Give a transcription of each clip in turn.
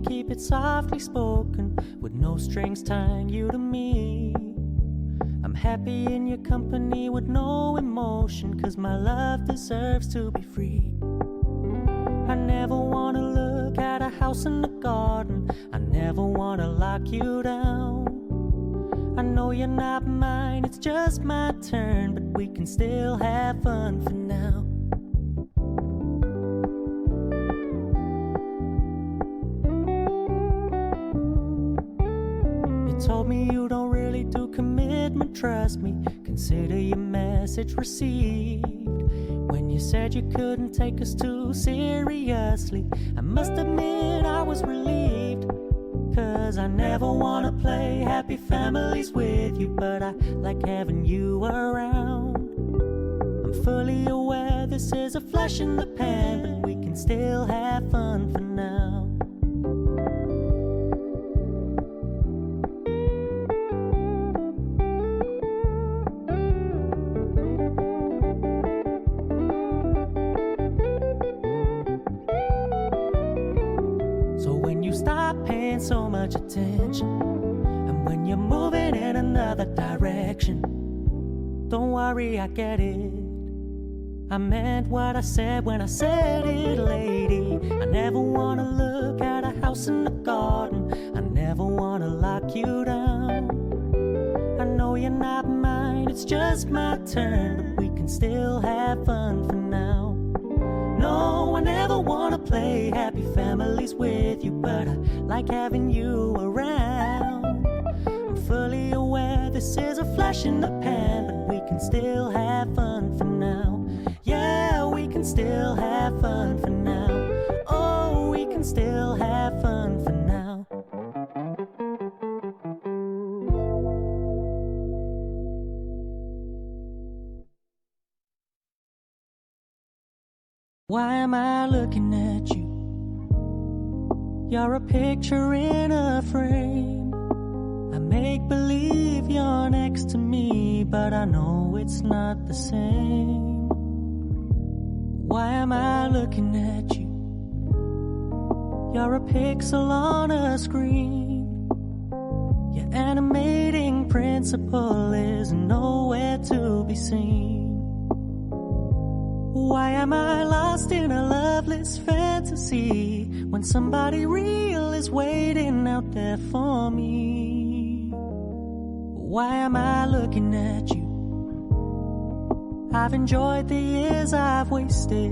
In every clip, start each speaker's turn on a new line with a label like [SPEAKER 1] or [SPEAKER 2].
[SPEAKER 1] Keep it softly spoken, with no strings tying you to me. I'm happy in your company with no emotion, 'cause my love deserves to be free. I never wanna look at a house in the garden, I never wanna lock you down. I know you're not mine, it's just my turn, but we can still have fun for now. Told me you don't really do commitment, trust me, consider your message received. When you said you couldn't take us too seriously, I must admit I was relieved. 'Cause I never wanna play happy families with you, but I like having you around. I'm fully aware this is a flash in the pan, but we can still have fun for now. So much attention, and when you're moving in another direction, don't worry, I get it. I meant what I said when I said it, lady. I never wanna look at a house in the garden, I never wanna lock you down. I know you're not mine, it's just my turn, but we can still have fun for now. No, I never wanna play happy families with you, but I like having you around. I'm fully aware this is a flash in the pan, but we can still have fun for now. Yeah, we can still have fun for now. Oh, we can still have fun for now. Why am I looking at you? You're a picture in a frame. I make believe you're next to me, but I know it's not the same. Why am I looking at you? You're a pixel on a screen. Your animating principle is nowhere to be seen. Why am I lost in a loveless fantasy when somebody real is waiting out there for me? Why am I looking at you? I've enjoyed the years I've wasted,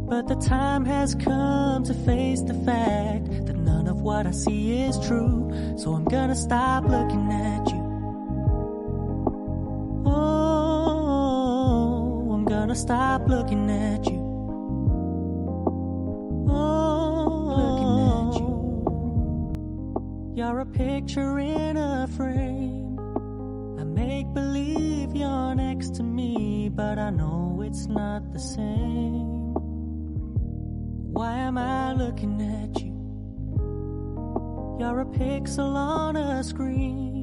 [SPEAKER 1] but the time has come to face the fact that none of what I see is true. So I'm gonna stop looking at you. Gonna stop looking at you. Oh, looking at you. You're a picture in a frame. I make believe you're next to me, but I know it's not the same. Why am I looking at you? You're a pixel on a screen.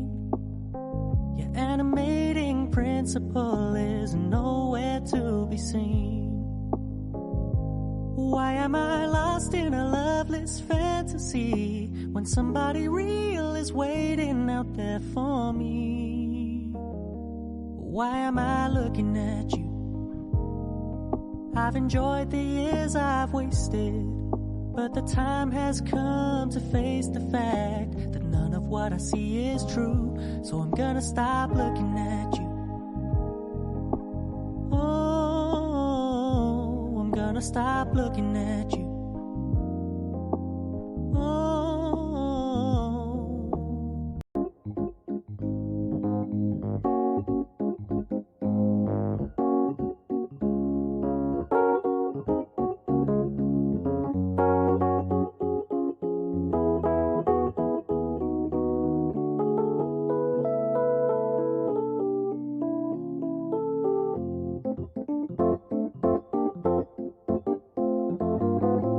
[SPEAKER 1] Your animating principle is nowhere to be seen. Why am I lost in a loveless fantasy when somebody real is waiting out there for me? Why am I looking at you? I've enjoyed the years I've wasted, but the time has come to face the fact that none of what I see is true. So I'm gonna stop looking at you. Oh, I'm gonna gonna stop looking at you. Oh.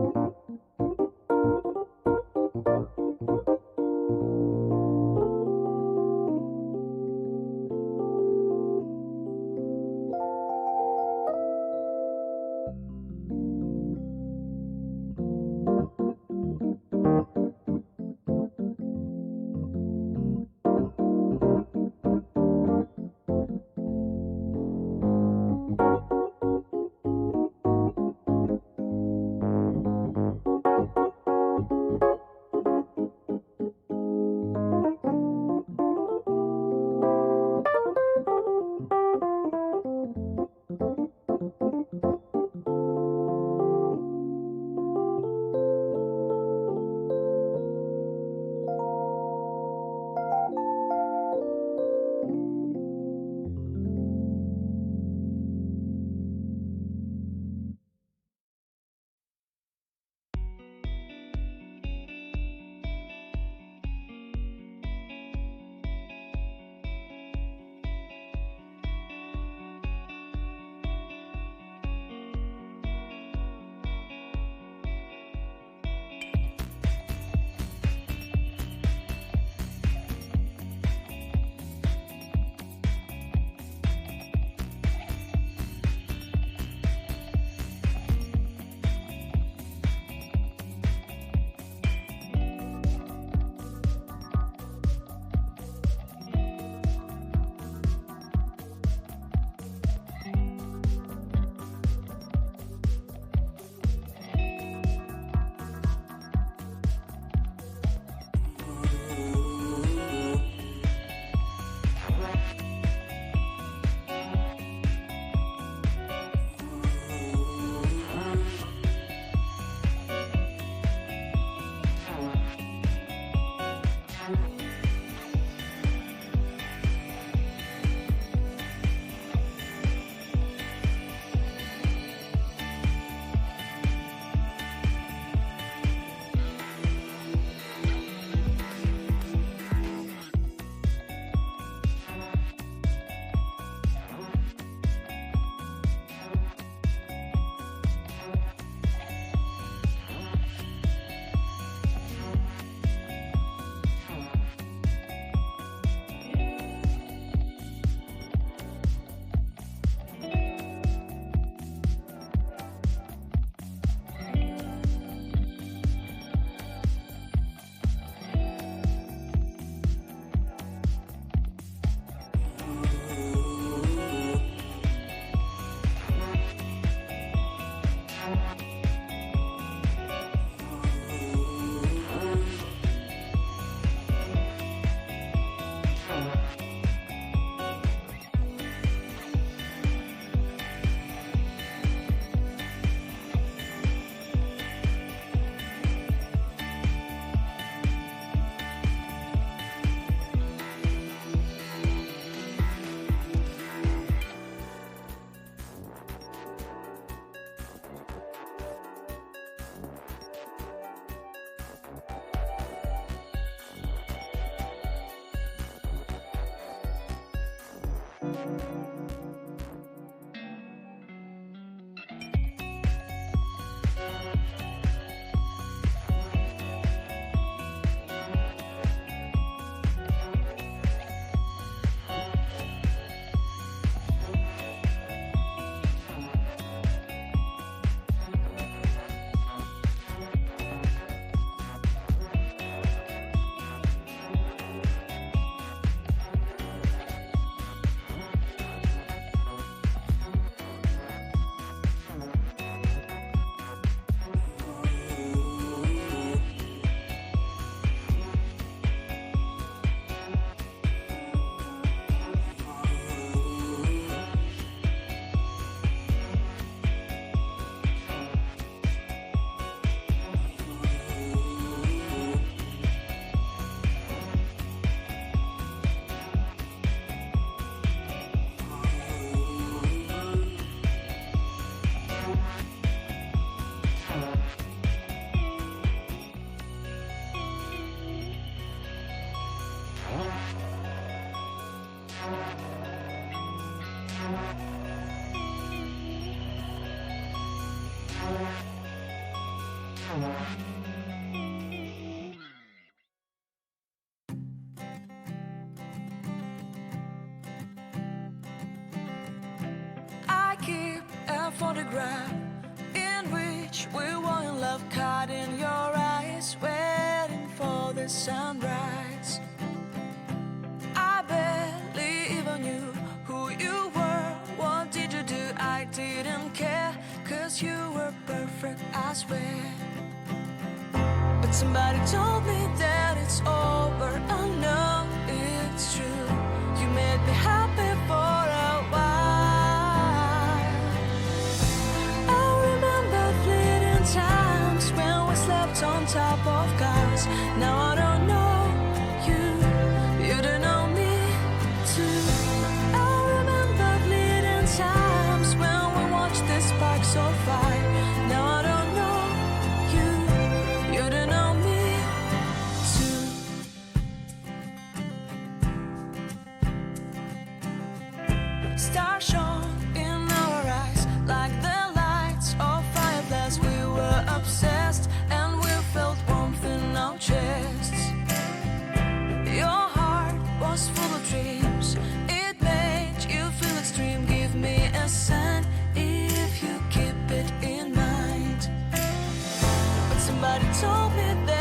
[SPEAKER 2] I keep a photograph in which we were in love, caught in your eyes, waiting for the sunrise. I barely even knew who you were. What did you do? I didn't care, 'cause you were perfect, I swear. But somebody told me that it's over. I know it's true. You made me happy for a while. I remember fleeting times when we slept on top of cars. Now I don't know you, you don't know me too. I remember fleeting times when we watched the sparks so fire. Now I don't know you, you don't know me too. Stars shone in our eyes like the lights of fireflies. We were obsessed and we felt warmth in our chests. Your heart was full of dreams. It made you feel extreme. Give me a sign if you keep it in mind. But somebody told me that